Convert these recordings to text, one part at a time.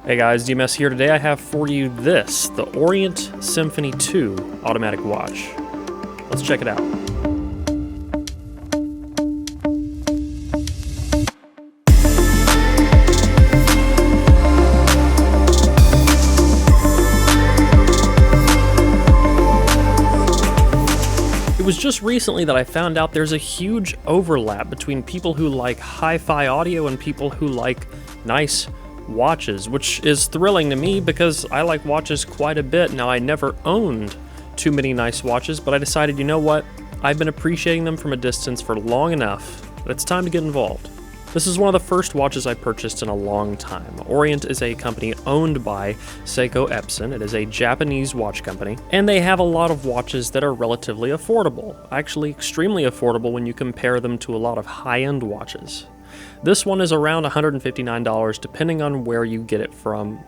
Hey guys, DMS here. Today I have for you this, the Orient Symphony II automatic watch. Let's check it out. It was just recently that I found out there's a huge overlap between people who like hi-fi audio and people who like nice watches, which is thrilling to me because I like watches quite a bit. Now, I never owned too many nice watches, but I decided, you know what? I've been appreciating them from a distance for long enough that it's time to get involved. This is one of the first watches I purchased in a long time. Orient is a company owned by Seiko Epson. It is a Japanese watch company, and they have a lot of watches that are relatively affordable. Actually, extremely affordable when you compare them to a lot of high-end watches. This one is around $159, depending on where you get it from.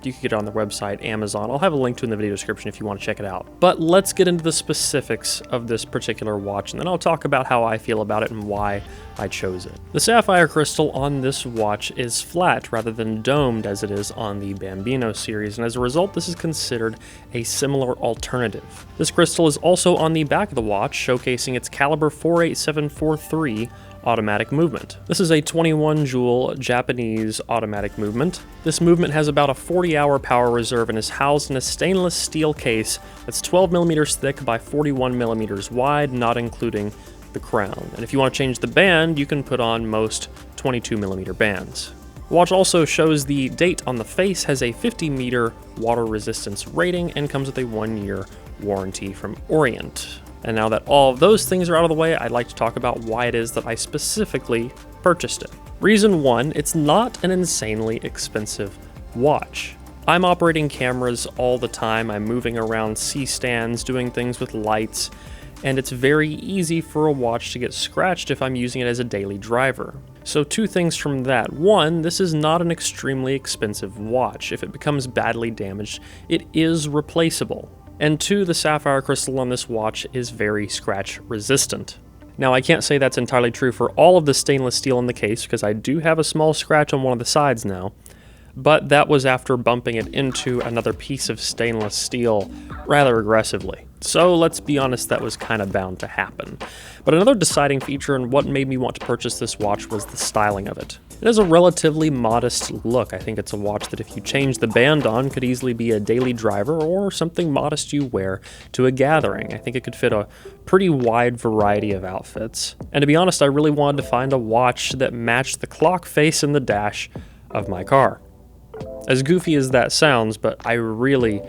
You can get it on their website, Amazon. I'll have a link to it in the video description if you want to check it out. But let's get into the specifics of this particular watch, and then I'll talk about how I feel about it and why I chose it. The sapphire crystal on this watch is flat rather than domed as it is on the Bambino series, and as a result, this is considered a similar alternative. This crystal is also on the back of the watch, showcasing its caliber 48743 automatic movement. This is a 21 joule Japanese automatic movement. This movement has about a 40-hour power reserve and is housed in a stainless steel case that's 12 millimeters thick by 41 millimeters wide, not including the crown. And if you want to change the band, you can put on most 22 millimeter bands. The watch also shows the date on the face, has a 50-meter water resistance rating, and comes with a 1-year warranty from Orient. And now that all of those things are out of the way, I'd like to talk about why it is that I specifically purchased it. Reason one, it's not an insanely expensive watch. I'm operating cameras all the time. I'm moving around C-stands, doing things with lights, and it's very easy for a watch to get scratched if I'm using it as a daily driver. So two things from that. One, this is not an extremely expensive watch. If it becomes badly damaged, it is replaceable. And two, the sapphire crystal on this watch is very scratch resistant. Now, I can't say that's entirely true for all of the stainless steel in the case, because I do have a small scratch on one of the sides now, but that was after bumping it into another piece of stainless steel rather aggressively. So let's be honest, that was kind of bound to happen. But another deciding feature and what made me want to purchase this watch was the styling of it. It has a relatively modest look. I think it's a watch that if you change the band on could easily be a daily driver or something modest you wear to a gathering. I think it could fit a pretty wide variety of outfits. And to be honest, I really wanted to find a watch that matched the clock face and the dash of my car. As goofy as that sounds, but I really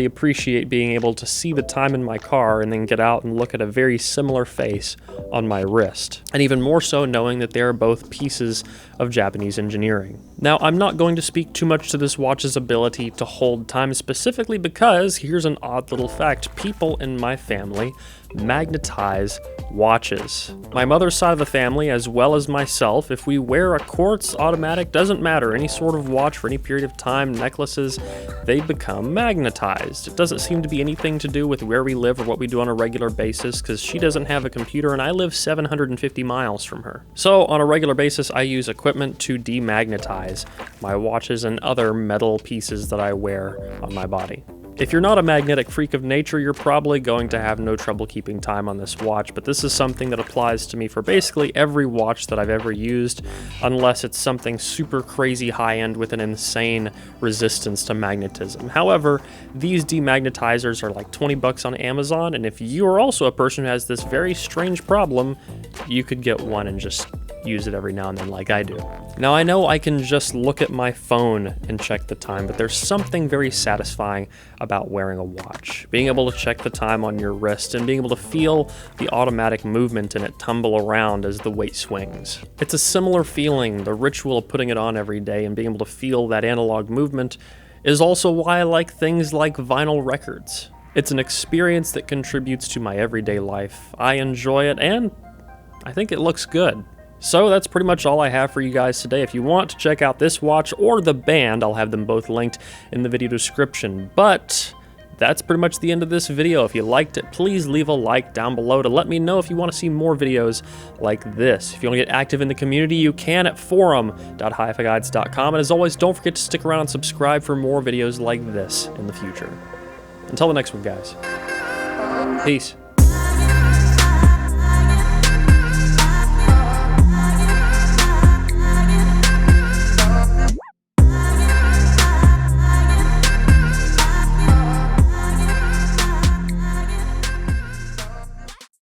appreciate being able to see the time in my car and then get out and look at a very similar face on my wrist. And even more so knowing that they are both pieces of Japanese engineering. Now, I'm not going to speak too much to this watch's ability to hold time specifically because, here's an odd little fact, people in my family magnetize watches. My mother's side of the family, as well as myself, if we wear a quartz automatic, doesn't matter, any sort of watch for any period of time, necklaces, they become magnetized. It doesn't seem to be anything to do with where we live or what we do on a regular basis, because she doesn't have a computer and I live 750 miles from her. So on a regular basis, I use equipment to demagnetize my watches and other metal pieces that I wear on my body. If you're not a magnetic freak of nature, you're probably going to have no trouble keeping time on this watch, but this is something that applies to me for basically every watch that I've ever used, unless it's something super crazy high-end with an insane resistance to magnetism. However, these demagnetizers are like 20 bucks on Amazon, and if you are also a person who has this very strange problem, you could get one and just use it every now and then like I do. Now, I know I can just look at my phone and check the time, but there's something very satisfying about wearing a watch. Being able to check the time on your wrist and being able to feel the automatic movement in it tumble around as the weight swings. It's a similar feeling. The ritual of putting it on every day and being able to feel that analog movement is also why I like things like vinyl records. It's an experience that contributes to my everyday life. I enjoy it, and I think it looks good. So that's pretty much all I have for you guys today. If you want to check out this watch or the band, I'll have them both linked in the video description. But that's pretty much the end of this video. If you liked it, please leave a like down below to let me know if you want to see more videos like this. If you want to get active in the community, you can at forum.hifiguides.com. And as always, don't forget to stick around and subscribe for more videos like this in the future. Until the next one, guys. Peace.